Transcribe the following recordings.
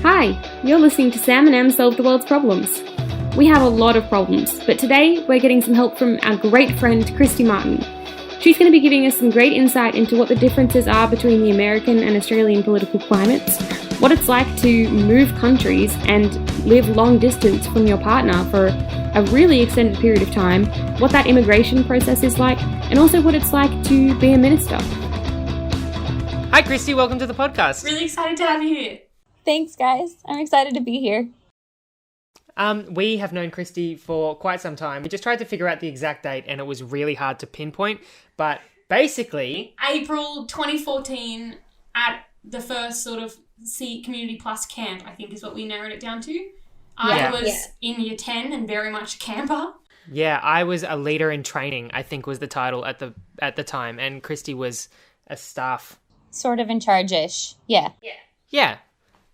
Hi, you're listening to Sam and Em Solve the World's Problems. We have a lot of problems, but today we're getting some help from our great friend Christy Martin. She's going to be giving us some great insight into what the differences are between the American and Australian political climates, what it's like to move countries and live long distance from your partner for a really extended period of time, what that immigration process is like, and also what it's like to be a minister. Hi Christy, welcome to the podcast. Really excited to have you here. Thanks, guys. I'm excited to be here. We have known Christy for quite some time. We just tried to figure out the exact date and it was really hard to pinpoint. But basically... April 2014 at the first sort of Community Plus camp, I think is what we narrowed it down to. I was in year 10 and very much a camper. Yeah, I was a leader in training, I think was the title at the time. And Christy was a staff. Sort of in charge-ish. Yeah.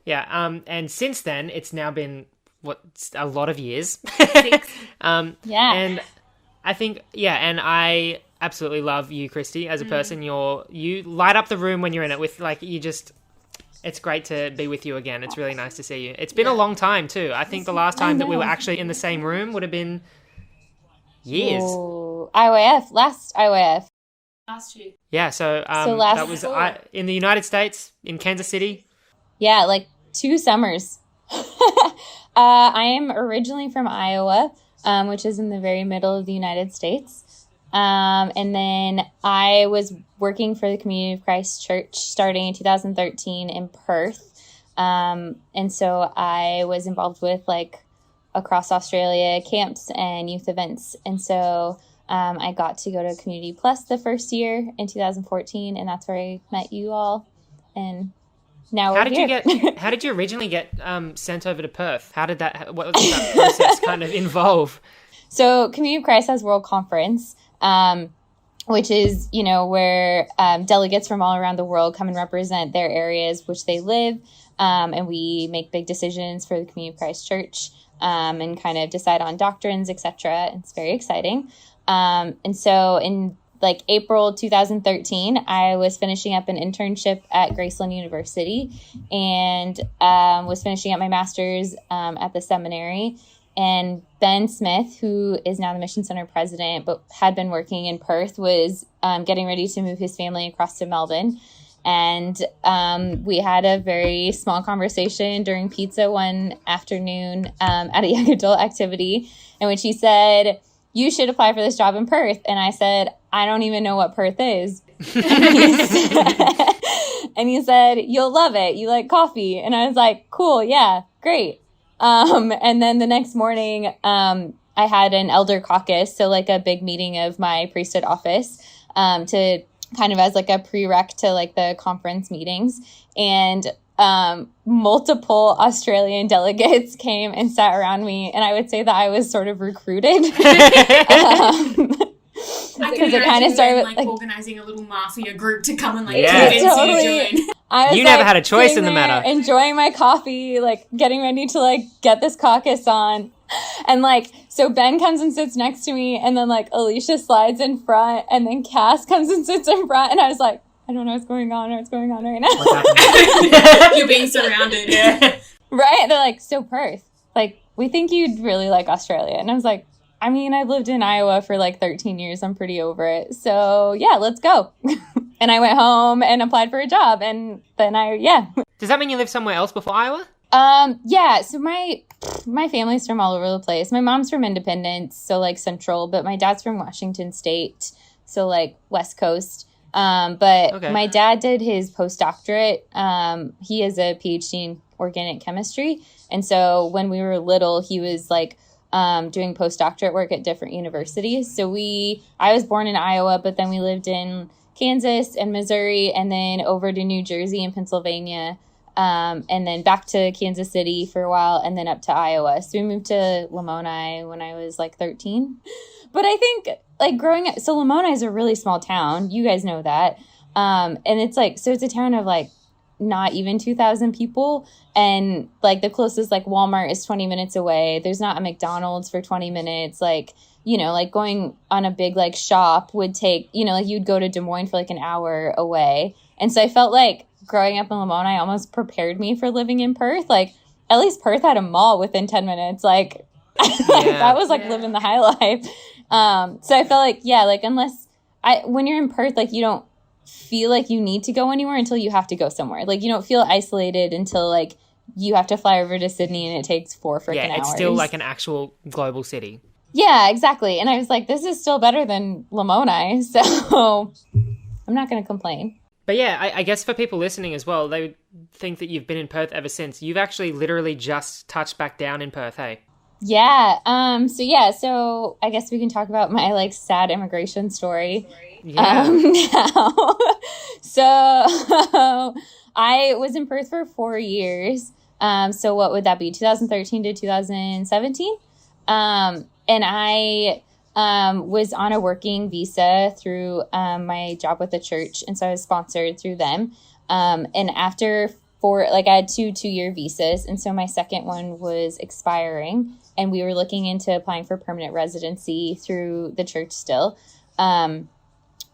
And since then, it's now been... a lot of years. 6. And I think, and I absolutely love you, Christy, as a person. You light up the room when you're in it with, it's great to be with you again. It's really nice to see you. It's been a long time, too. I think the last time that we were actually in the same room would have been years. Ooh, last IYF. Last year. Yeah, so that was in the United States, in Kansas City. Yeah, 2 summers. I am originally from Iowa, which is in the very middle of the United States. And then I was working for the Community of Christ Church starting in 2013 in Perth. And so I was involved with across Australia camps and youth events. And so I got to go to Community Plus the first year in 2014, and that's where I met you all. And now how did you originally get sent over to Perth? What was that process kind of involve? So Community of Christ has World Conference, which is, where delegates from all around the world come and represent their areas which they live. And we make big decisions for the Community of Christ Church and kind of decide on doctrines, etc. It's very exciting. And so in April 2013, I was finishing up an internship at Graceland University and was finishing up my master's at the seminary. And Ben Smith, who is now the Mission Center president, but had been working in Perth, was getting ready to move his family across to Melbourne. And we had a very small conversation during pizza one afternoon at a young adult activity in which he said, "You should apply for this job in Perth." And I said, "I don't even know what Perth is." And he said, "You'll love it. You like coffee." And I was like, "Cool. Yeah, great." And then the next morning, I had an elder caucus. So a big meeting of my priesthood office, to kind of as a prereq to the conference meetings. And multiple Australian delegates came and sat around me, and I would say that I was sort of recruited. Because it kind of started with organizing a little mafia group to come and convince you to join. You never had a choice in the matter. Enjoying my coffee, getting ready to get this caucus on. And so Ben comes and sits next to me, and then Alicia slides in front, and then Cass comes and sits in front, and I was like, I don't know what's going on right now. What's happening? You're being surrounded. Yeah. Right? They're so Perth. We think you'd really like Australia. And I was like, I've lived in Iowa for 13 years. I'm pretty over it. So yeah, let's go. And I went home and applied for a job. And then Does that mean you lived somewhere else before Iowa? Yeah. So my family's from all over the place. My mom's from Independence, so central, but my dad's from Washington State, so West Coast. My dad did his postdoctorate. He has a PhD in organic chemistry. And so when we were little, he was doing postdoctorate work at different universities. So I was born in Iowa, but then we lived in Kansas and Missouri, and then over to New Jersey and Pennsylvania, and then back to Kansas City for a while, and then up to Iowa. So we moved to Lamoni when I was 13. But I think growing up, so Lamoni is a really small town. You guys know that. And it's so it's a town of not even 2,000 people. And the closest Walmart is 20 minutes away. There's not a McDonald's for 20 minutes. Going on a big shop would take, you'd go to Des Moines for an hour away. And so I felt growing up in Lamoni almost prepared me for living in Perth. at least Perth had a mall within 10 minutes. Like, that was like living the high life. So I felt like, like when you're in Perth, like you don't feel like you need to go anywhere until you have to go somewhere. Like you don't feel isolated until like you have to fly over to Sydney and it takes 4 freaking hours. Yeah, it's still like an actual global city. Yeah, exactly. And I was like, this is still better than Lamoni, so I'm not going to complain. But yeah, I guess for people listening as well, they would think that you've been in Perth ever since. You've actually literally just touched back down in Perth, hey? Yeah. So I guess we can talk about my like sad immigration story. Yeah. Now. So I was in Perth for 4 years. So what would that be? 2013 to 2017. And I was on a working visa through my job with the church. And so I was sponsored through them. And after I had 2-year visas. And so my second one was expiring. And we were looking into applying for permanent residency through the church still. And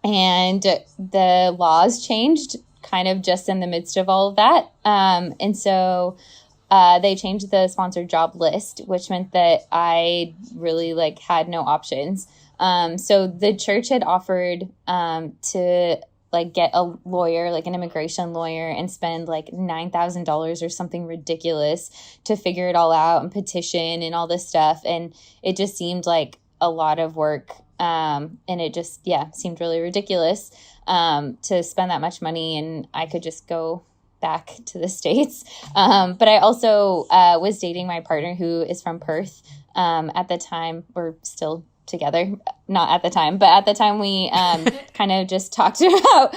the laws changed kind of just in the midst of all of that. And so they changed the sponsored job list, which meant that I really like had no options. So the church had offered to like get a lawyer, like an immigration lawyer, and spend like $9,000 or something ridiculous to figure it all out and petition and all this stuff. And it just seemed like a lot of work. And it just, seemed really ridiculous to spend that much money, and I could just go back to the States. But I also was dating my partner who is from Perth at the time. We're still together, not at the time, but at the time we kind of just talked about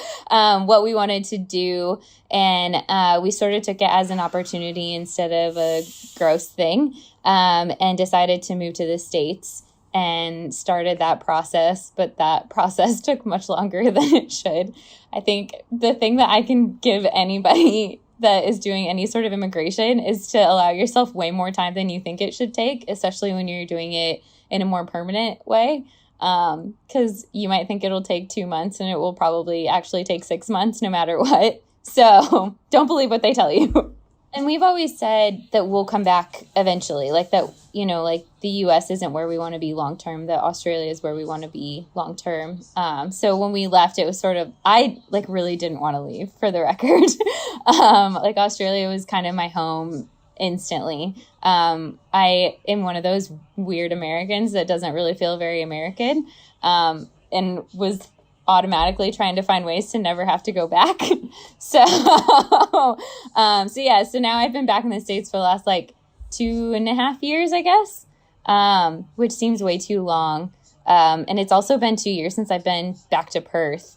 what we wanted to do, and we sort of took it as an opportunity instead of a gross thing, and decided to move to the States and started that process. But that process took much longer than it should. I think the thing that I can give anybody that is doing any sort of immigration is to allow yourself way more time than you think it should take, especially when you're doing it in a more permanent way, because you might think it'll take 2 months and it will probably actually take 6 months no matter what. So don't believe what they tell you. And we've always said that we'll come back eventually, like that, like the U.S. isn't where we want to be long term, that Australia is where we want to be long term. So when we left, it was sort of, I like really didn't want to leave, for the record. Like Australia was kind of my home instantly. I am one of those weird Americans that doesn't really feel very American, and was automatically trying to find ways to never have to go back. So now I've been back in the States for the last like 2.5 years, I guess, which seems way too long. And it's also been 2 years since I've been back to Perth,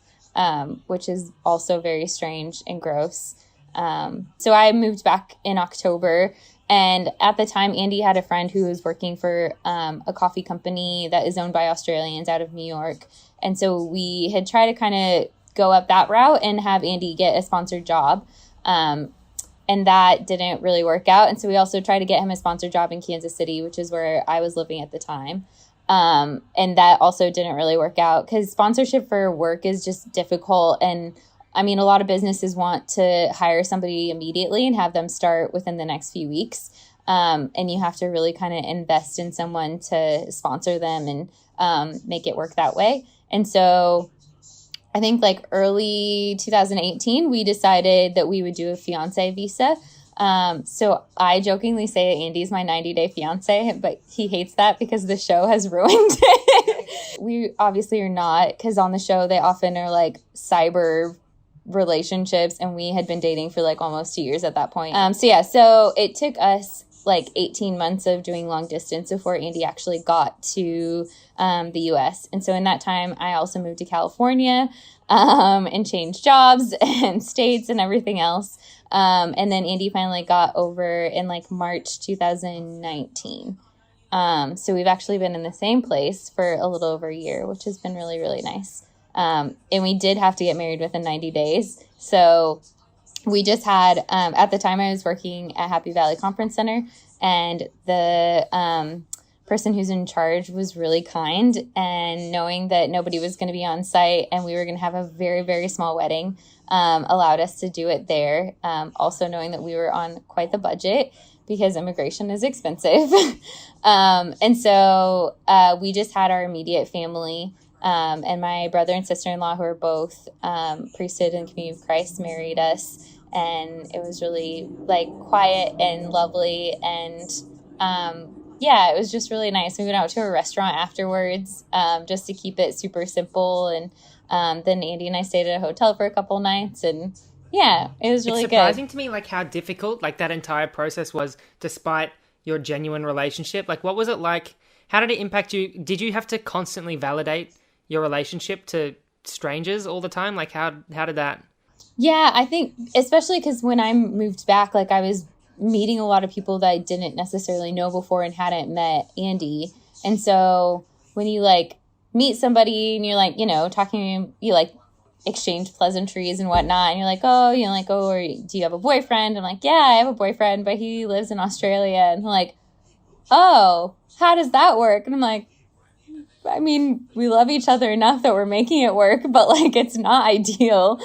which is also very strange and gross. So I moved back in October, and at the time, Andy had a friend who was working for a coffee company that is owned by Australians out of New York. And so we had tried to kind of go up that route and have Andy get a sponsored job. And that didn't really work out. And so we also tried to get him a sponsored job in Kansas City, which is where I was living at the time. And that also didn't really work out because sponsorship for work is just difficult. And I mean, a lot of businesses want to hire somebody immediately and have them start within the next few weeks. And you have to really kind of invest in someone to sponsor them and make it work that way. And so I think like early 2018, we decided that we would do a fiance visa. So I jokingly say Andy's my 90-day fiance, but he hates that because the show has ruined it. We obviously are not, because on the show they often are like cyber relationships, and we had been dating for like almost 2 years at that point. So it took us like 18 months of doing long distance before Andy actually got to the US. And so in that time, I also moved to California and changed jobs and states and everything else. And then Andy finally got over in like March 2019. So we've actually been in the same place for a little over a year, which has been really, really nice. And we did have to get married within 90 days. So we just had, at the time I was working at Happy Valley Conference Center, and the person who's in charge was really kind, and knowing that nobody was going to be on site and we were going to have a very, very small wedding, allowed us to do it there. Also knowing that we were on quite the budget. because immigration is expensive. And so we just had our immediate family and my brother and sister-in-law, who are both priesthood and Community of Christ, married us. And it was really like quiet and lovely. And it was just really nice. We went out to a restaurant afterwards just to keep it super simple. And then Andy and I stayed at a hotel for a couple nights. And yeah, it was really good. It's surprising to me like how difficult like that entire process was despite your genuine relationship. Like what was it like? How did it impact you? Did you have to constantly validate your relationship to strangers all the time? Like how did that? Yeah, I think especially because when I moved back, like I was meeting a lot of people that I didn't necessarily know before and hadn't met Andy. And so when you like meet somebody and you're like, you know, talking, you like exchange pleasantries and whatnot. And you're like, oh, you know, like, oh, or do you have a boyfriend? I'm like, yeah, I have a boyfriend, but he lives in Australia. And they're like, oh, how does that work? And I'm like, I mean, we love each other enough that we're making it work, but like, it's not ideal.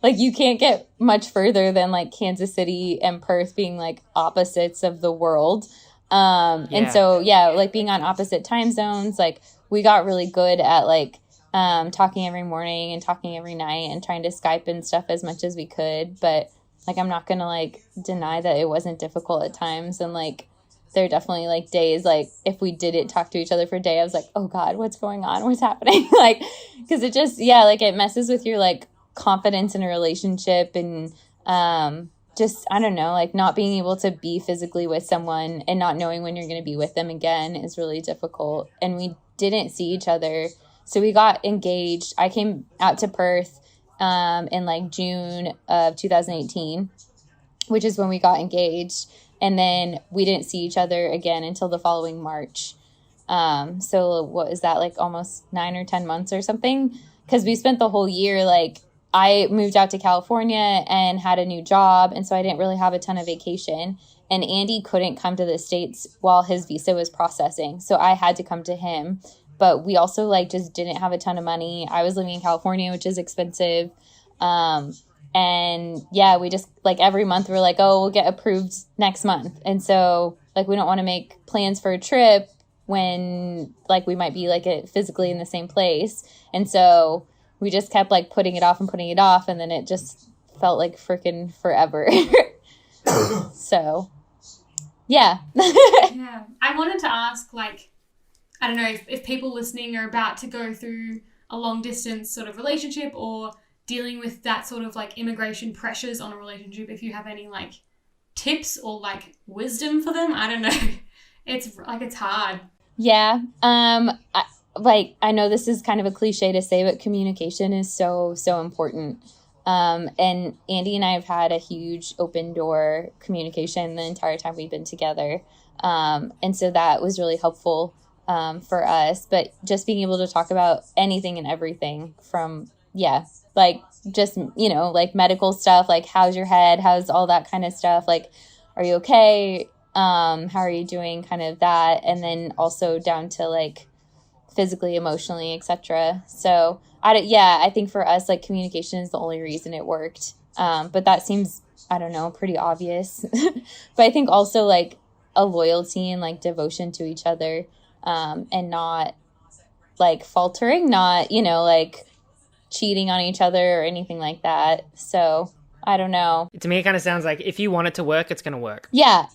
Like you can't get much further than like Kansas City and Perth being like opposites of the world. And so, like being on opposite time zones, like we got really good at like, talking every morning and talking every night and trying to Skype and stuff as much as we could. But like, I'm not going to like deny that it wasn't difficult at times. And like, there are definitely like days, like if we didn't talk to each other for a day, I was like, oh God, what's going on? What's happening? Like, cause it just, like it messes with your like confidence in a relationship and, just, I don't know, like not being able to be physically with someone and not knowing when you're going to be with them again is really difficult. And we didn't see each other. So we got engaged. I came out to Perth in like June of 2018, which is when we got engaged. And then we didn't see each other again until the following March. So what is that, like almost 9 or 10 months or something? Because we spent the whole year, like I moved out to California and had a new job. And so I didn't really have a ton of vacation. And Andy couldn't come to the States while his visa was processing. So I had to come to him. But we also like just didn't have a ton of money. I was living in California, which is expensive. And we just like every month we're like, oh, we'll get approved next month. And so like, we don't want to make plans for a trip when like we might be like physically in the same place. And so we just kept like putting it off. And then it just felt like freaking forever. So, yeah. Yeah. I wanted to ask like, I don't know if people listening are about to go through a long distance sort of relationship or dealing with that sort of like immigration pressures on a relationship, if you have any like tips or like wisdom for them. I don't know. It's like, it's hard. Yeah. I know this is kind of a cliche to say, but communication is so, so important. And Andy and I have had a huge open door communication the entire time we've been together. And so that was really helpful for us, but just being able to talk about anything and everything from, like just, you know, like medical stuff, like how's your head, how's all that kind of stuff, like, are you okay? How are you doing? Kind of that. And then also down to like physically, emotionally, etc. So I think for us, like communication is the only reason it worked. But that seems, I don't know, pretty obvious, but I think also like a loyalty and like devotion to each other. And not like faltering, not, you know, like cheating on each other or anything like that. So I don't know. To me, it kind of sounds like if you want it to work, it's going to work. Yeah.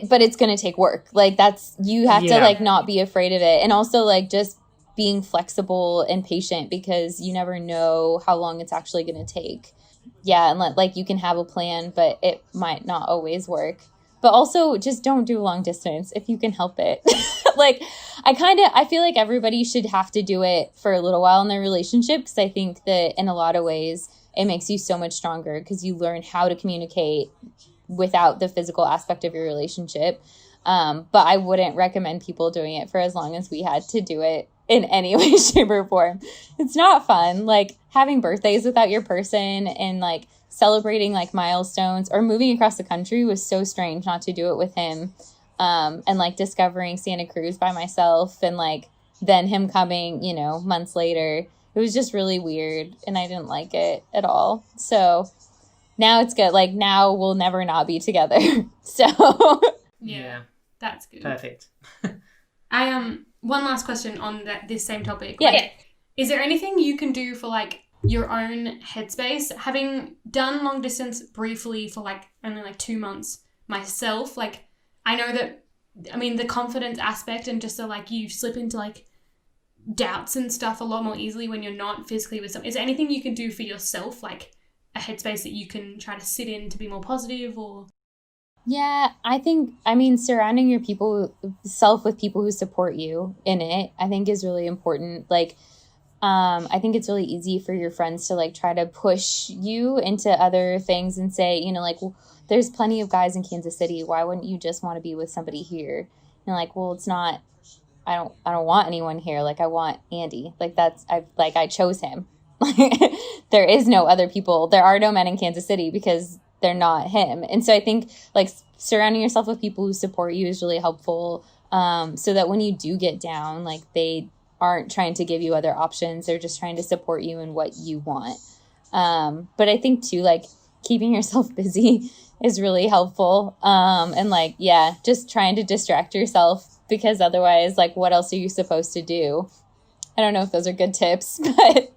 But it's going to take work. Like you have to like not be afraid of it. And also like just being flexible and patient because you never know how long it's actually going to take. Yeah. And like you can have a plan, but it might not always work. But also just don't do long distance if you can help it. Like I feel like everybody should have to do it for a little while in their relationship because I think that in a lot of ways it makes you so much stronger because you learn how to communicate without the physical aspect of your relationship. But I wouldn't recommend people doing it for as long as we had to do it in any way, shape, or form. It's not fun. Like having birthdays without your person and like celebrating like milestones or moving across the country was so strange not to do it with him. And like discovering Santa Cruz by myself and like then him coming, you know, months later, it was just really weird and I didn't like it at all. So now it's good. Like now we'll never not be together. So yeah, that's good. Perfect. I one last question on this same topic. Yeah. Like, is there anything you can do for like your own headspace? Having done long distance briefly for like only like 2 months myself, like I know that, I mean, the confidence aspect and just so like you slip into like doubts and stuff a lot more easily when you're not physically with someone. Is there anything you can do for yourself, like a headspace that you can try to sit in to be more positive? Or yeah, I think, surrounding yourself with people who support you in it, I think is really important. Like, I think it's really easy for your friends to like try to push you into other things and say, you know, like, well, there's plenty of guys in Kansas City. Why wouldn't you just want to be with somebody here? And like, well, it's not, I don't want anyone here. Like I want Andy. Like I chose him. There is no other people. There are no men in Kansas City because they're not him. And so I think like surrounding yourself with people who support you is really helpful. So that when you do get down, like they aren't trying to give you other options. They're just trying to support you in what you want. But I think too, like keeping yourself busy is really helpful. And like, yeah, just trying to distract yourself, because otherwise, like, what else are you supposed to do? I don't know if those are good tips, but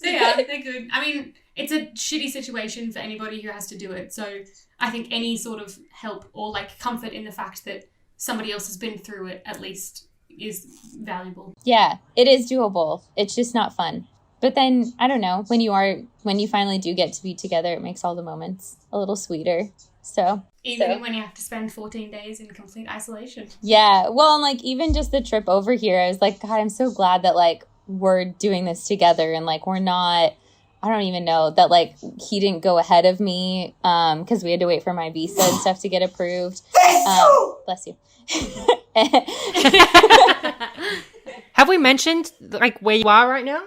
yeah, they're good. I mean, it's a shitty situation for anybody who has to do it. So I think any sort of help or like comfort in the fact that somebody else has been through it at least is valuable. Yeah, it is doable. It's just not fun. But then, I don't know, when you finally do get to be together, it makes all the moments a little sweeter. So even when you have to spend 14 days in complete isolation. Yeah, well, and like even just the trip over here, I was like, God, I'm so glad that like we're doing this together, and like we're not, I don't even know that like he didn't go ahead of me because we had to wait for my visa and stuff to get approved. Bless you. Have we mentioned like where you are right now?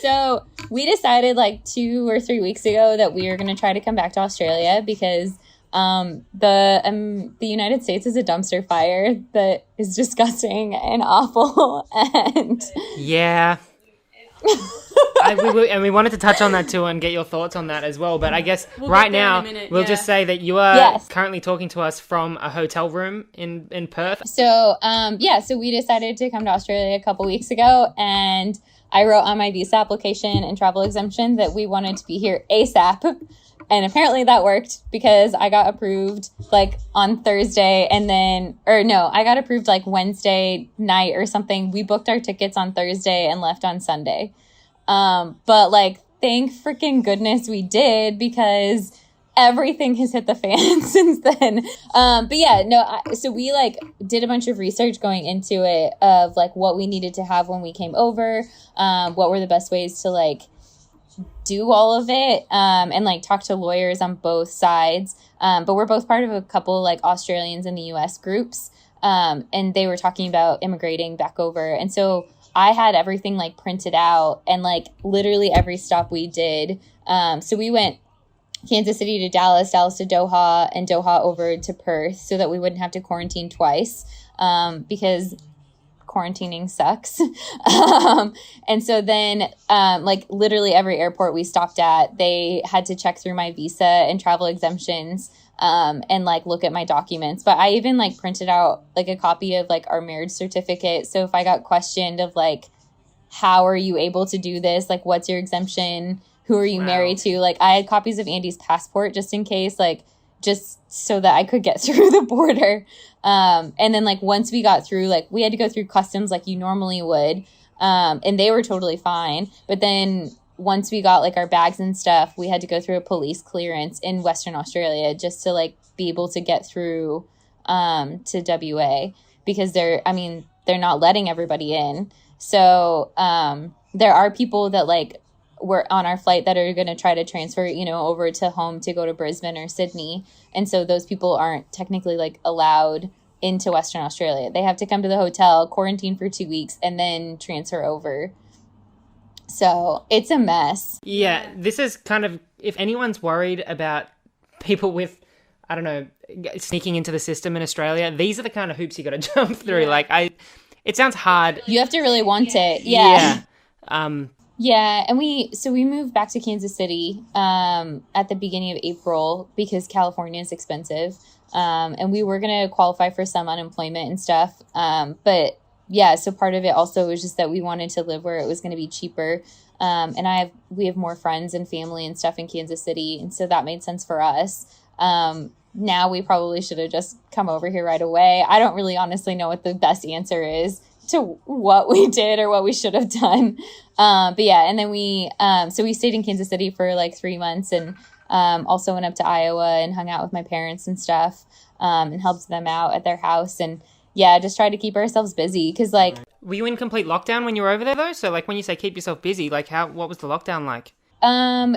So we decided like 2 or 3 weeks ago that we were going to try to come back to Australia because the United States is a dumpster fire that is disgusting and awful. And yeah. We wanted to touch on that too and get your thoughts on that as well. But I guess right now we'll just say that you are currently talking to us from a hotel room in Perth. So so we decided to come to Australia a couple weeks ago, and I wrote on my visa application and travel exemption that we wanted to be here ASAP. And apparently that worked because I got approved like on Thursday I got approved like Wednesday night or something. We booked our tickets on Thursday and left on Sunday. But like, thank freaking goodness we did, because everything has hit the fan since then. So we like did a bunch of research going into it of like what we needed to have when we came over, what were the best ways to like do all of it, and like talk to lawyers on both sides. But we're both part of a couple like Australians in the US groups. And they were talking about immigrating back over. And so I had everything like printed out, and like literally every stop we did. So we went Kansas City to Dallas, Dallas to Doha, and Doha over to Perth so that we wouldn't have to quarantine twice, because quarantining sucks. And so then like literally every airport we stopped at, they had to check through my visa and travel exemptions, and like look at my documents. But I even like printed out like a copy of like our marriage certificate. So if I got questioned of like, how are you able to do this? Like, what's your exemption? Who are you married to? Like, I had copies of Andy's passport just in case, like, just so that I could get through the border. And then like once we got through, like we had to go through customs like you normally would. And they were totally fine. But then once we got like our bags and stuff, we had to go through a police clearance in Western Australia just to like be able to get through to WA, because they're not letting everybody in. So there are people that like were on our flight that are going to try to transfer, over to home to go to Brisbane or Sydney. And so those people aren't technically like allowed into Western Australia. They have to come to the hotel, quarantine for 2 weeks, and then transfer over. So it's a mess. Yeah, this is kind of, if anyone's worried about people with, I don't know, sneaking into the system in Australia, these are the kind of hoops you got to jump through. Yeah. Like it sounds hard. You have to really want it. Yeah. Yeah, and we moved back to Kansas City at the beginning of April because California is expensive. And we were going to qualify for some unemployment and stuff. But yeah, so part of it also was just that we wanted to live where it was going to be cheaper. And we have more friends and family and stuff in Kansas City. And so that made sense for us. Now we probably should have just come over here right away. I don't really honestly know what the best answer is to what we did or what we should have done. But yeah, and then we stayed in Kansas City for like 3 months and also went up to Iowa and hung out with my parents and stuff and helped them out at their house. And yeah, just tried to keep ourselves busy because like... Were you in complete lockdown when you were over there though? So like when you say keep yourself busy, like what was the lockdown like?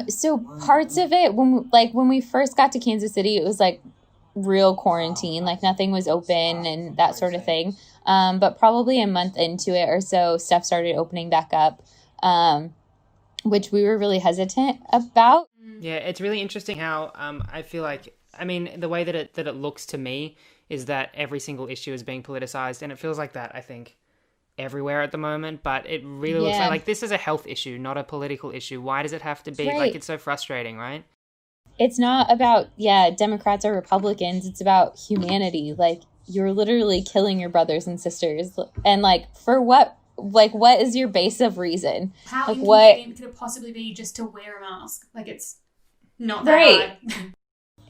So parts of it, when we first got to Kansas City, it was like real quarantine, like nothing was open and that sort of thing. But probably a month into it or so, stuff started opening back up, which we were really hesitant about. Yeah, it's really interesting how I feel like, I mean, the way that it looks to me is that every single issue is being politicized, and it feels like that, I think, everywhere at the moment, but it really looks like this is a health issue, not a political issue. Why does it have to be? Right. Like, it's so frustrating, right? It's not about, Democrats or Republicans. It's about humanity. Like, you're literally killing your brothers and sisters. And, like, for what? Like, what is your base of reason? How like, inconvenient could it possibly be just to wear a mask? Like, it's not that hard.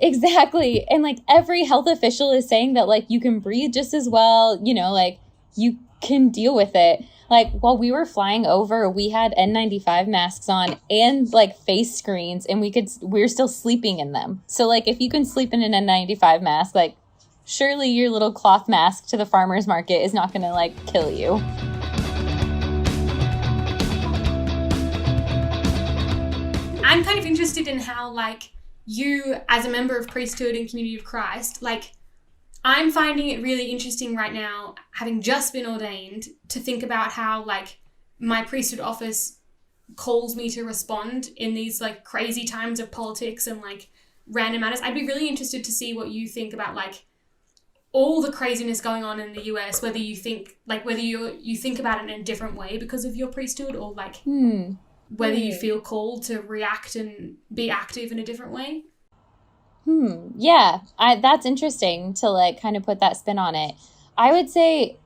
Exactly. And, like, every health official is saying that, like, you can breathe just as well. You know, like, you can deal with it. Like, while we were flying over, we had N95 masks on and like face screens, and we were still sleeping in them. So like, if you can sleep in an N95 mask, like surely your little cloth mask to the farmer's market is not going to like kill you. I'm kind of interested in how like you as a member of priesthood and community of Christ, like I'm finding it really interesting right now, having just been ordained, to think about how, like, my priesthood office calls me to respond in these, like, crazy times of politics and, like, random matters. I'd be really interested to see what you think about, like, all the craziness going on in the US, whether you think, like, whether you think about it in a different way because of your priesthood, or, like, whether you feel called to react and be active in a different way. Yeah, that's interesting to like kind of put that spin on it. I would say,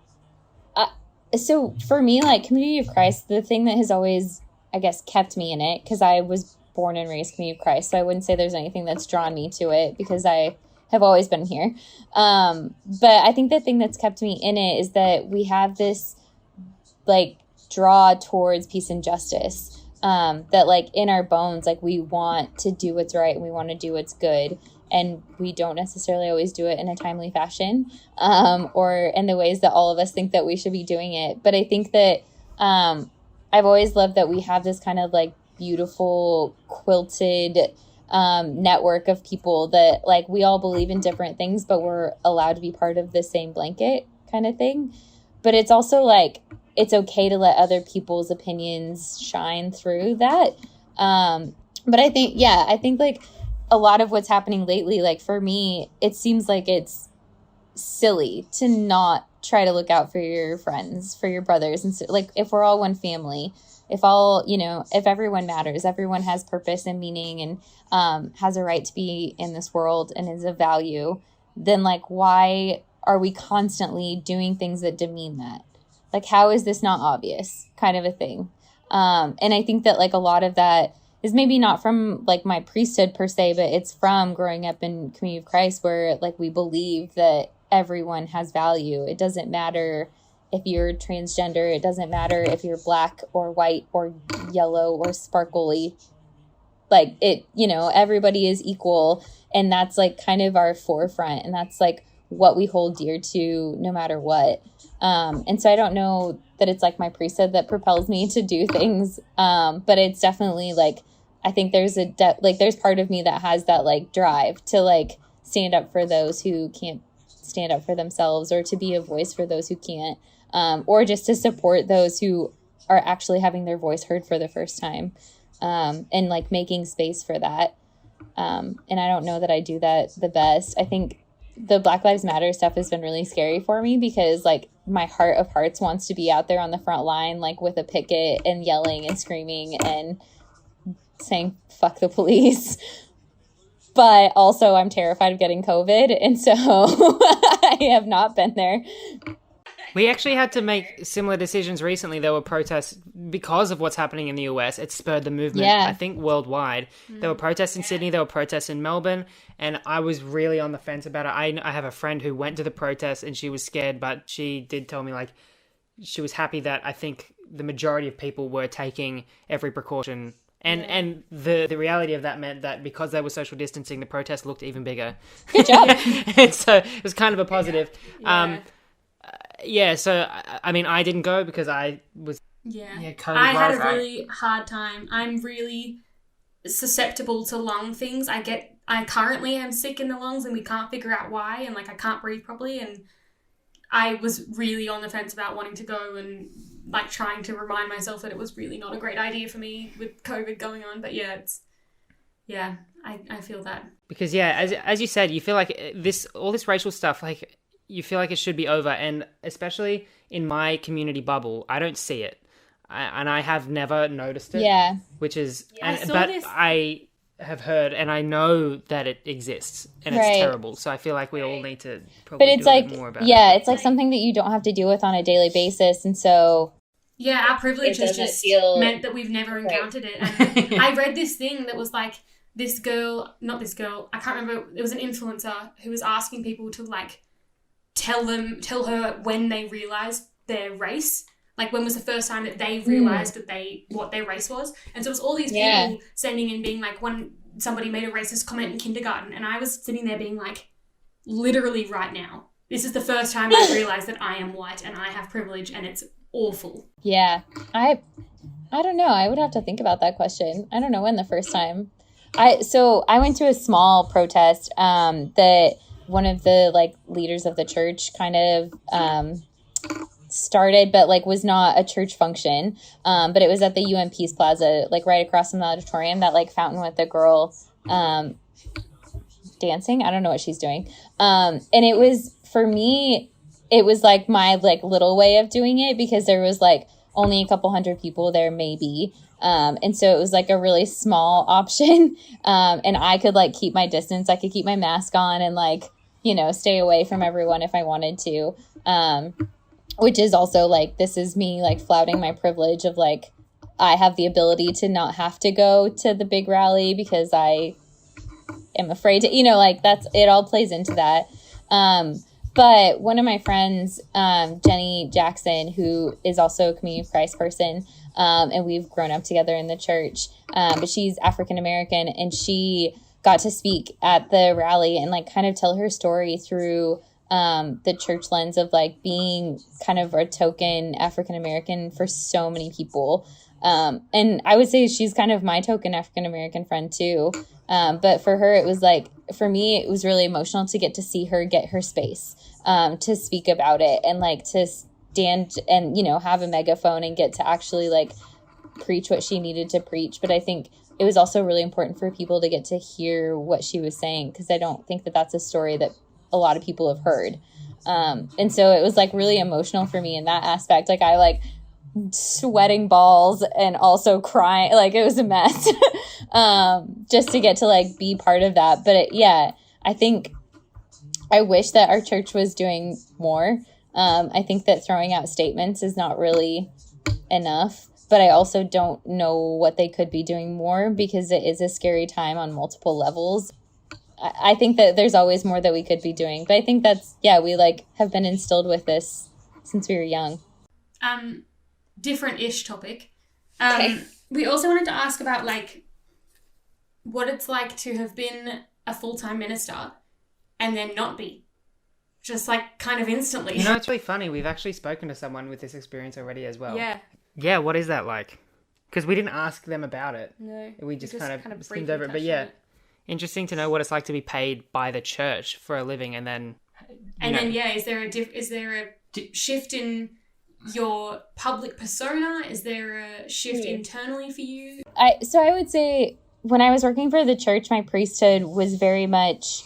so for me, like Community of Christ, the thing that has always, I guess, kept me in it, because I was born and raised Community of Christ, so I wouldn't say there's anything that's drawn me to it because I have always been here. But I think the thing that's kept me in it is that we have this like draw towards peace and justice. That like in our bones, like we want to do what's right and we want to do what's good, and we don't necessarily always do it in a timely fashion, or in the ways that all of us think that we should be doing it. But I think that I've always loved that we have this kind of like beautiful quilted network of people that like we all believe in different things, but we're allowed to be part of the same blanket kind of thing. But it's also like it's okay to let other people's opinions shine through that. But I think like a lot of what's happening lately, like for me, it seems like it's silly to not try to look out for your friends, for your brothers. And so, like, if we're all one family, if everyone matters, everyone has purpose and meaning and has a right to be in this world and is of value, then like, why are we constantly doing things that demean that? Like, how is this not obvious kind of a thing? And I think that like a lot of that is maybe not from like my priesthood per se, but it's from growing up in Community of Christ, where like we believe that everyone has value. It doesn't matter if you're transgender. It doesn't matter if you're black or white or yellow or sparkly. Like it, everybody is equal. And that's like kind of our forefront. And that's like what we hold dear to no matter what. And so I don't know that it's like my priesthood that propels me to do things. But it's definitely like, I think there's there's part of me that has that like drive to like stand up for those who can't stand up for themselves, or to be a voice for those who can't, or just to support those who are actually having their voice heard for the first time, and like making space for that. And I don't know that I do that the best. I think the Black Lives Matter stuff has been really scary for me because like my heart of hearts wants to be out there on the front line, like with a picket and yelling and screaming and saying, fuck the police. But also I'm terrified of getting COVID. And so I have not been there. We actually had to make similar decisions recently. There were protests because of what's happening in the US. It spurred the movement, I think, worldwide. There were protests in Sydney. There were protests in Melbourne. And I was really on the fence about it. I have a friend who went to the protests and she was scared, but she did tell me, like, she was happy that I think the majority of people were taking every precaution. And the reality of that meant that because they were social distancing, the protest looked even bigger. Good job. And so it was kind of a positive. So, I mean, I didn't go because I was... COVID I had a really hard time. I'm really susceptible to lung things. I currently am sick in the lungs and we can't figure out why, and, like, I can't breathe properly, and I was really on the fence about wanting to go and, like, trying to remind myself that it was really not a great idea for me with COVID going on. But I feel that. Because, as you said, you feel like all this racial stuff, like, you feel like it should be over. And especially in my community bubble, I don't see it. And I have never noticed it. Yeah. Which is... I have heard and I know that it exists and it's terrible. So I feel like we all need to probably do a bit more about it. Yeah, it's like something that you don't have to deal with on a daily basis. And so... Yeah, our privilege has just meant that we've never encountered it. And I read this thing that was like, I can't remember, it was an influencer who was asking people to, like, tell her when they realised their race. Like, when was the first time that they realised what their race was? And so it was all these people sending in being like, when somebody made a racist comment in kindergarten, and I was sitting there being like, literally right now, this is the first time I realised that I am white and I have privilege, and it's awful. Yeah. I don't know. I would have to think about that question. I don't know when the first time. I went to a small protest that one of the, like, leaders of the church kind of started, but, like, was not a church function. But it was at the UM Peace Plaza, like, right across from the auditorium, that, like, fountain with the girl dancing. I don't know what she's doing. And it was, for me, it was, like, my, like, little way of doing it because there was, like, only a couple hundred people there, maybe. And so it was, like, a really small option. And I could, like, keep my distance. I could keep my mask on and, like, you know, stay away from everyone if I wanted to. Which is also, like, this is me, like, flouting my privilege of, like, I have the ability to not have to go to the big rally because I am afraid to, you know, like, it all plays into that. But one of my friends, Jenny Jackson, who is also a Community of Christ person, and we've grown up together in the church, but she's African American, and she got to speak at the rally and, like, kind of tell her story through the church lens of, like, being kind of a token African American for so many people. And I would say she's kind of my token African American friend too. But for her, it was like, for me, it was really emotional to get to see her get her space, to speak about it and, like, to stand and, you know, have a megaphone and get to actually, like, preach what she needed to preach. But I think it was also really important for people to get to hear what she was saying, because I don't think that that's a story that a lot of people have heard. And so it was, like, really emotional for me in that aspect. Like, I, like, sweating balls and also crying, like, it was a mess. Just to get to, like, be part of that. But I think I wish that our church was doing more. I think that throwing out statements is not really enough, but I also don't know what they could be doing more, because it is a scary time on multiple levels. I think that there's always more that we could be doing, but I think that's, we, like, have been instilled with this since we were young. Different-ish topic. Okay. We also wanted to ask about, like, what it's like to have been a full-time minister and then not be. Just, like, kind of instantly. You know, it's really funny. We've actually spoken to someone with this experience already as well. Yeah. Yeah, what is that like? Because we didn't ask them about it. No. We just kind of skimmed over it. But interesting to know what it's like to be paid by the church for a living, and then... is there a shift in your public persona? Is there a shift internally for you? So I would say when I was working for the church, my priesthood was very much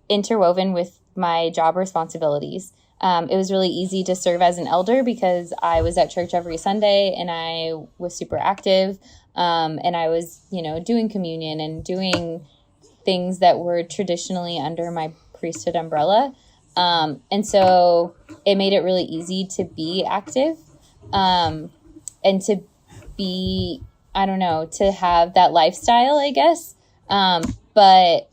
interwoven with my job responsibilities. It was really easy to serve as an elder because I was at church every Sunday and I was super active. And I was, doing communion and doing things that were traditionally under my priesthood umbrella. And so it made it really easy to be active, and to be, to have that lifestyle, I guess. But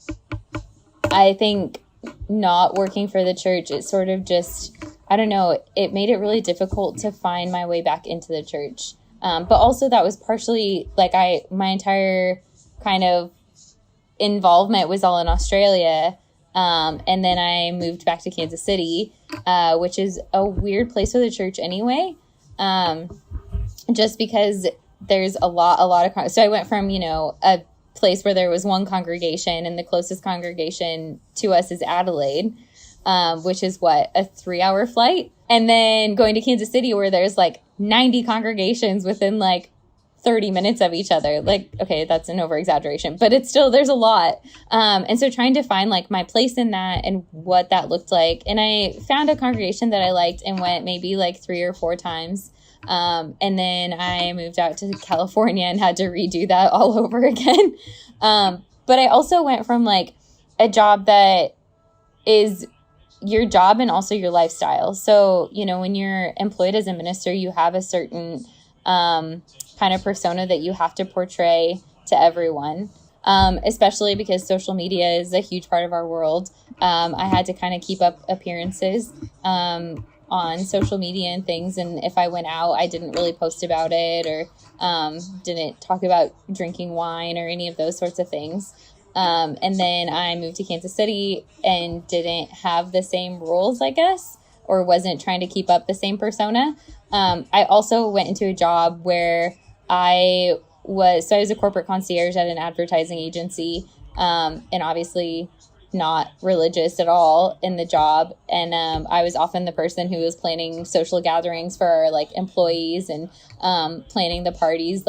I think not working for the church, it sort of just, it made it really difficult to find my way back into the church. But also that was partially my entire kind of involvement was all in Australia. And then I moved back to Kansas City, which is a weird place for the church anyway. Just because there's a lot of, so I went from, a place where there was one congregation, and the closest congregation to us is Adelaide, which is a 3-hour flight. And then going to Kansas City where there's 90 congregations within 30 minutes of each other. Okay, that's an over exaggeration, but it's still, there's a lot. And so trying to find my place in that and what that looked like. And I found a congregation that I liked and went maybe 3 or 4 times. And then I moved out to California and had to redo that all over again. But I also went from a job that is your job and also your lifestyle. So, when you're employed as a minister, you have a certain kind of persona that you have to portray to everyone, especially because social media is a huge part of our world. I had to kind of keep up appearances on social media and things. And if I went out, I didn't really post about it or didn't talk about drinking wine or any of those sorts of things. And then I moved to Kansas City and didn't have the same rules, I guess, or wasn't trying to keep up the same persona. I also went into a job where I was a corporate concierge at an advertising agency, and obviously not religious at all in the job. And I was often the person who was planning social gatherings for our employees and planning the parties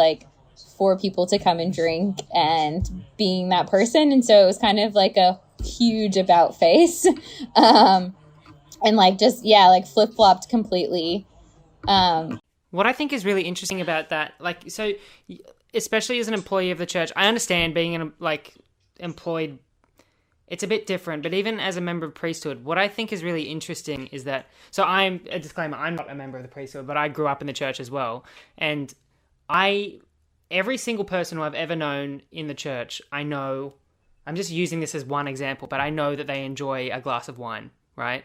for people to come and drink and being that person. And so it was kind of a huge about face. And flip-flopped completely. What I think is really interesting about that, so especially as an employee of the church, I understand being employed, it's a bit different, but even as a member of priesthood, what I think is really interesting is that, so I'm a disclaimer, I'm not a member of the priesthood, but I grew up in the church as well. And every single person who I've ever known in the church, I know, I'm just using this as one example, but I know that they enjoy a glass of wine, right?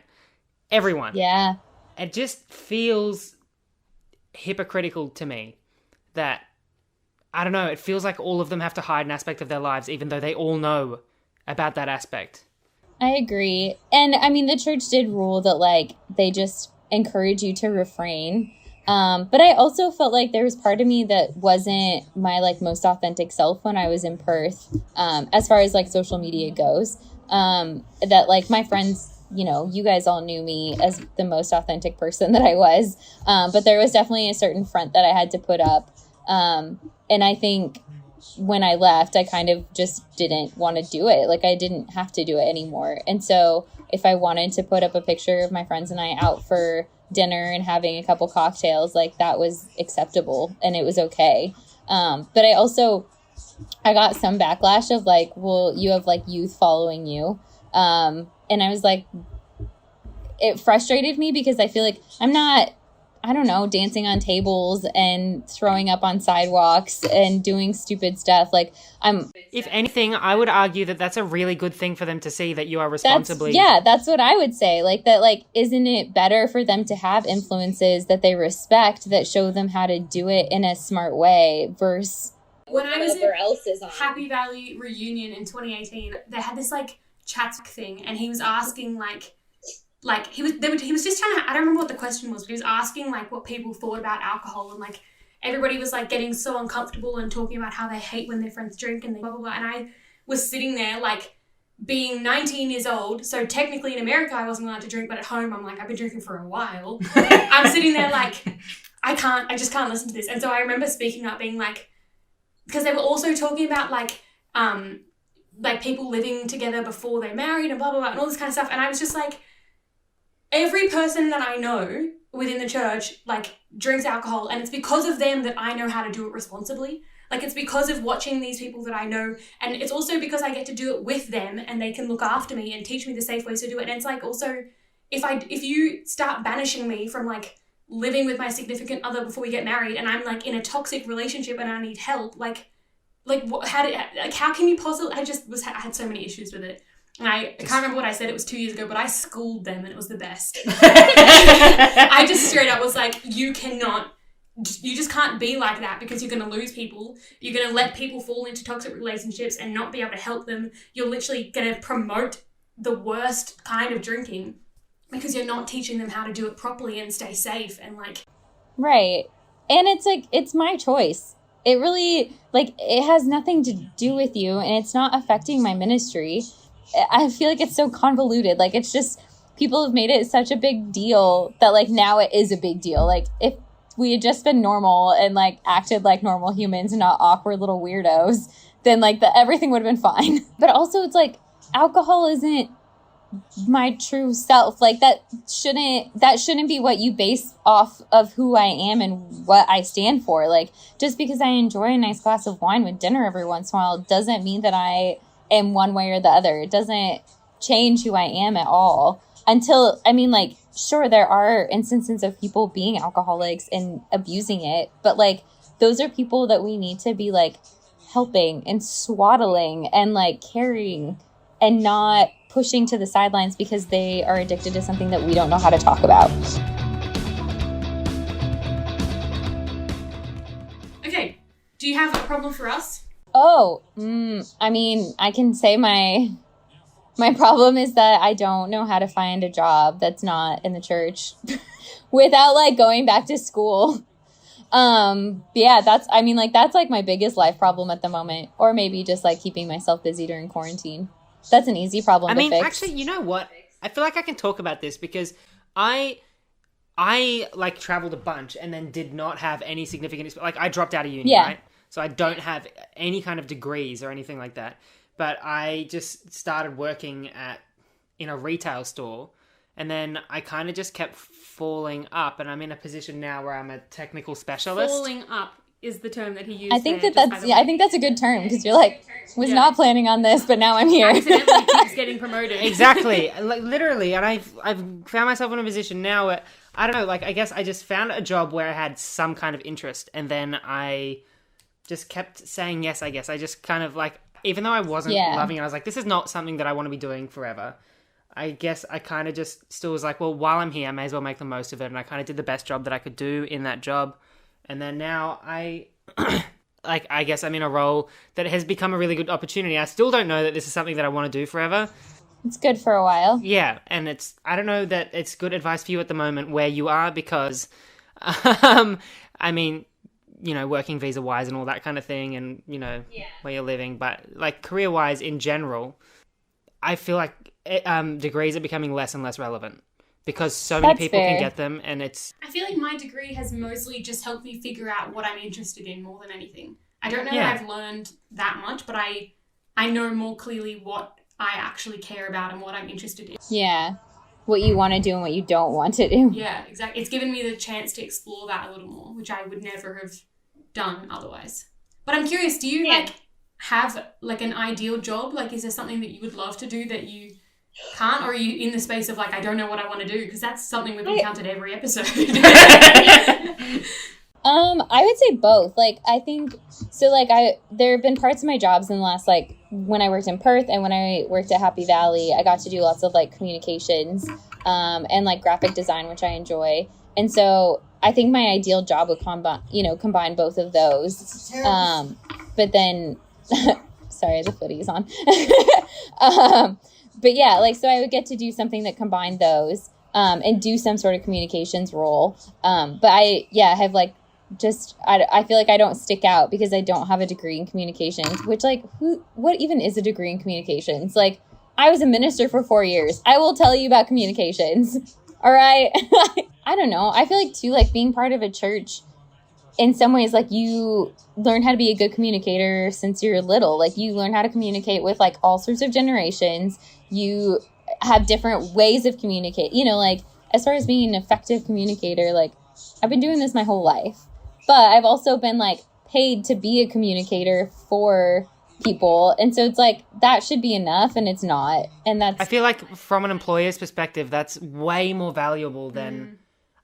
Everyone. Yeah. It just feels hypocritical to me that, I don't know, it feels like all of them have to hide an aspect of their lives, even though they all know about that aspect. I agree. And I mean, the church did rule that they just encourage you to refrain. But I also felt there was part of me that wasn't my most authentic self when I was in Perth, as far as social media goes, that my friends, you guys all knew me as the most authentic person that I was. But there was definitely a certain front that I had to put up. And I think when I left, I kind of just didn't want to do it. I didn't have to do it anymore. And so if I wanted to put up a picture of my friends and I out for dinner and having a couple cocktails, that was acceptable and it was okay. But I got some backlash of well, you have youth following you. And I was it frustrated me because I feel I'm not, I don't know, dancing on tables and throwing up on sidewalks and doing stupid stuff. If anything, I would argue that that's a really good thing for them to see, that you are responsibly. That's what I would say. Isn't it better for them to have influences that they respect, that show them how to do it in a smart way versus when I was at Happy Valley reunion in 2018, they had this chat thing, and he was asking he was just trying to, I don't remember what the question was, but he was asking what people thought about alcohol, and everybody was getting so uncomfortable and talking about how they hate when their friends drink and they blah blah blah. And I was sitting there being 19 years old, so technically in America I wasn't allowed to drink, but at home I'm I've been drinking for a while. I'm sitting there I just can't listen to this. And so I remember speaking up, being because they were also talking about like people living together before they're married and blah, blah, blah, and all this kind of stuff. And I was just like, every person that I know within the church, like, drinks alcohol, and it's because of them that I know how to do it responsibly. Like, it's because of watching these people that I know, and it's also because I get to do it with them, and they can look after me and teach me the safe ways to do it. And it's like, also, if you start banishing me from, like, living with my significant other before we get married, and I'm, like, in a toxic relationship and I need help, how can you possibly? I had so many issues with it. And I can't remember what I said, it was 2 years ago, but I schooled them and it was the best. I just straight up was like, you just can't be like that, because you're going to lose people. You're going to let people fall into toxic relationships and not be able to help them. You're literally going to promote the worst kind of drinking because you're not teaching them how to do it properly and stay safe and like... Right. And it's like, it's my choice. It really, like, it has nothing to do with you, and it's not affecting my ministry. I feel like it's so convoluted. Like, it's just, people have made it such a big deal that, like, now it is a big deal. Like, if we had just been normal and, like, acted like normal humans and not awkward little weirdos, then, like, everything would have been fine. But also, it's like, alcohol isn't my true self. Like, that shouldn't be what you base off of who I am and what I stand for. Like, just because I enjoy a nice glass of wine with dinner every once in a while doesn't mean that I am one way or the other. It doesn't change who I am at all. Until, I mean, like, sure, there are instances of people being alcoholics and abusing it, but, like, those are people that we need to be, like, helping and swaddling and, like, carrying and not pushing to the sidelines because they are addicted to something that we don't know how to talk about. Okay, do you have a problem for us? Oh, I mean, I can say my problem is that I don't know how to find a job that's not in the church without, like, going back to school. Yeah, that's like my biggest life problem at the moment, or maybe just, like, keeping myself busy during quarantine. That's an easy problem to fix. Actually, you know what? I feel like I can talk about this because I like traveled a bunch and then did not have any significant, like, I dropped out of uni, right? So I don't have any kind of degrees or anything like that. But I just started working in a retail store, and then I kind of just kept falling up, and I'm in a position now where I'm a technical specialist. Falling up is the term that he used. I think I think that's a good term, because you're like, was not planning on this, but now I'm here. Accidentally keeps getting promoted. Exactly, like, literally, and I've found myself in a position now where, I don't know, like, I guess I just found a job where I had some kind of interest, and then I just kept saying yes, I guess. I just kind of, like, even though I wasn't loving it, I was like, this is not something that I want to be doing forever. I guess I kind of just still was like, well, while I'm here, I may as well make the most of it. And I kind of did the best job that I could do in that job. And then now I guess I'm in a role that has become a really good opportunity. I still don't know that this is something that I want to do forever. It's good for a while. Yeah. And I don't know that it's good advice for you at the moment where you are, because, I mean, you know, working visa-wise and all that kind of thing, and, you know, where you're living. But, like, career-wise in general, I feel like degrees are becoming less and less relevant because so many people can get them, and it's... I feel like my degree has mostly just helped me figure out what I'm interested in more than anything. I don't know that I've learned that much, but I know more clearly what I actually care about and what I'm interested in. Yeah. What you want to do and what you don't want to do. Yeah, exactly. It's given me the chance to explore that a little more, which I would never have done otherwise. But I'm curious, do you like have like an ideal job? Like, is there something that you would love to do that you can't, or are you in the space of like, I don't know what I want to do? Because that's something we've encountered every episode. I would say both. Like, I think so. Like, there have been parts of my jobs in the last, like, when I worked in Perth and when I worked at Happy Valley, I got to do lots of like communications, and like graphic design, which I enjoy. And so I think my ideal job would combine both of those. But then, sorry, the footy's on. But yeah, like, so I would get to do something that combined those, and do some sort of communications role. But I have like, I feel like I don't stick out because I don't have a degree in communications, which, like, what even is a degree in communications? Like, I was a minister for 4 years. I will tell you about communications. All right. I don't know. I feel like too, like, being part of a church in some ways, like, you learn how to be a good communicator since you're little. Like, you learn how to communicate with, like, all sorts of generations. You have different ways of communicate. You know, like, as far as being an effective communicator, like, I've been doing this my whole life. But I've also been, like, paid to be a communicator for people. And so it's like, that should be enough, and it's not. And that's... I feel like from an employer's perspective, that's way more valuable than...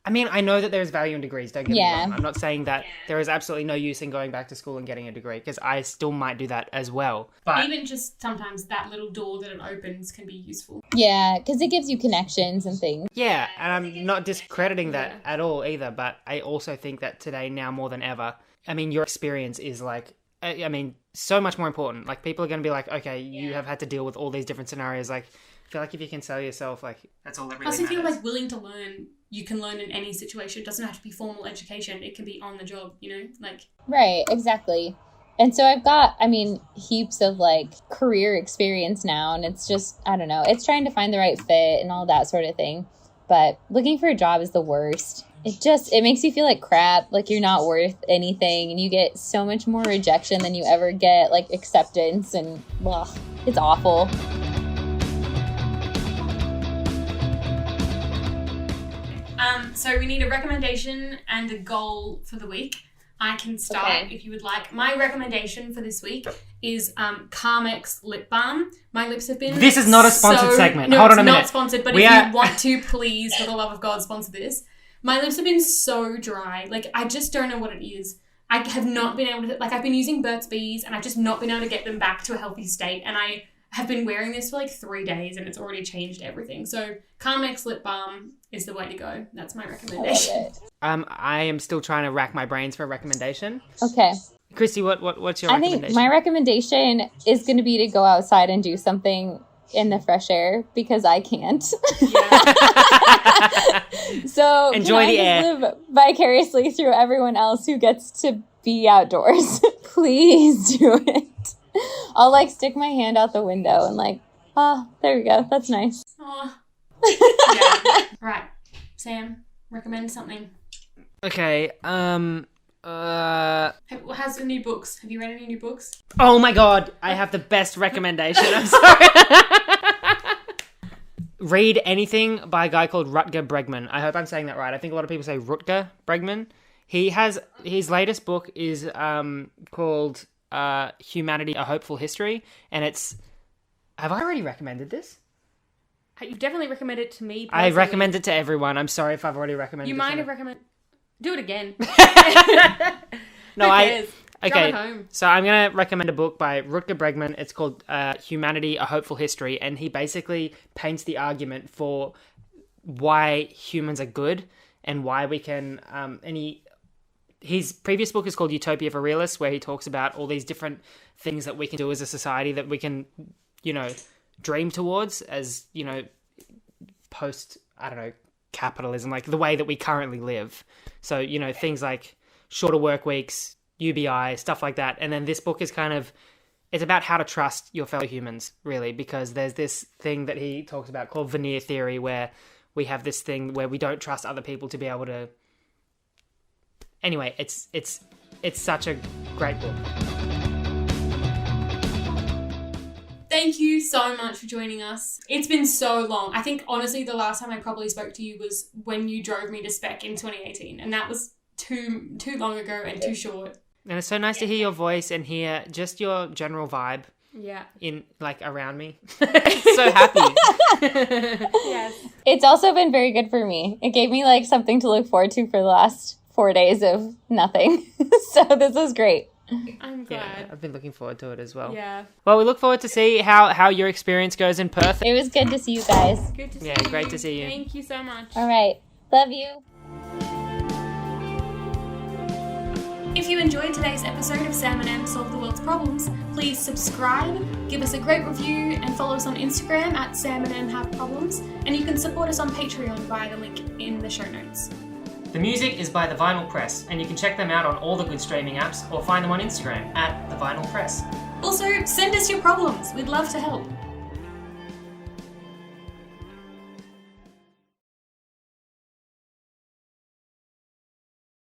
I mean, I know that there's value in degrees, don't get me wrong. I'm not saying that there is absolutely no use in going back to school and getting a degree, because I still might do that as well. But even just sometimes that little door that it opens can be useful. Yeah, because it gives you connections and things. Yeah, and I'm not discrediting that at all either, but I also think that today, now more than ever, I mean, your experience is like, I mean, so much more important. Like, people are going to be like, okay, you have had to deal with all these different scenarios. Like, I feel like if you can sell yourself, like, that's all that really matters. Plus, if you're, like, willing to learn, you can learn in any situation. It doesn't have to be formal education. It can be on the job, you know? Like... Right, exactly. And so I've got, I mean, heaps of, like, career experience now, and it's just, I don't know, it's trying to find the right fit and all that sort of thing. But looking for a job is the worst. It makes you feel like crap, like you're not worth anything, and you get so much more rejection than you ever get, like, acceptance, and, ugh, it's awful. So we need a recommendation and a goal for the week. I can start if you would like. My recommendation for this week is Carmex Lip Balm. My lips have been... This is not a sponsored segment. No, Hold on a minute. It's not sponsored, but if you want to, please, for the love of God, sponsor this. My lips have been so dry. Like, I just don't know what it is. I have not been able to... Like, I've been using Burt's Bees, and I've just not been able to get them back to a healthy state. And I have been wearing this for, like, 3 days, and it's already changed everything. So, Carmex Lip Balm is the way to go. That's my recommendation. I am still trying to rack my brains for a recommendation. Okay. Christy, what's your recommendation? I think my recommendation is going to be to go outside and do something in the fresh air, because I can't. Yeah. So enjoy the air. Live vicariously through everyone else who gets to be outdoors. Please do it. I'll, like, stick my hand out the window and, like, there we go. That's nice. Oh. Yeah. Right. Sam, recommend something. Okay. How's the new books? Have you read any new books? Oh my God, I have the best recommendation. I'm sorry. Read anything by a guy called Rutger Bregman. I hope I'm saying that right. I think a lot of people say Rutger Bregman. He has, his latest book is called Humanity, A Hopeful History, and it's... Have I already recommended this? You've definitely recommended it to me personally. I recommend it to everyone. I'm sorry if I've already recommended it. You might have recommended... Do it again. No, okay, so I'm going to recommend a book by Rutger Bregman. It's called Humanity, A Hopeful History, and he basically paints the argument for why humans are good and why we can... His previous book is called Utopia for Realists, where he talks about all these different things that we can do as a society that we can, dream towards as, post, capitalism, like the way that we currently live. So, things like shorter work weeks, UBI, stuff like that. And then this book is it's about how to trust your fellow humans, really, because there's this thing that he talks about called veneer theory, where we have this thing where we don't trust other people to be able to... Anyway, it's such a great book. Thank you so much for joining us. It's been so long. I think, honestly, the last time I probably spoke to you was when you drove me to Spec in 2018. And that was too long ago and too short. And it's so nice to hear your voice and hear just your general vibe. Yeah. Around me. So happy. Yes. It's also been very good for me. It gave me, something to look forward to for the last 4 days of nothing. So this is great. I'm glad. Yeah, I've been looking forward to it as well. Yeah. Well, we look forward to see how your experience goes in Perth. It was good to see you guys. Good to see you. Yeah, great to see you. Thank you so much. All right. Love you. If you enjoyed today's episode of Sam and Em Solve the World's Problems, please subscribe, give us a great review, and follow us on Instagram at Sam and Em Have Problems. And you can support us on Patreon via the link in the show notes. The music is by The Vinyl Press, and you can check them out on all the good streaming apps or find them on Instagram at The Vinyl Press. Also, send us your problems. We'd love to help.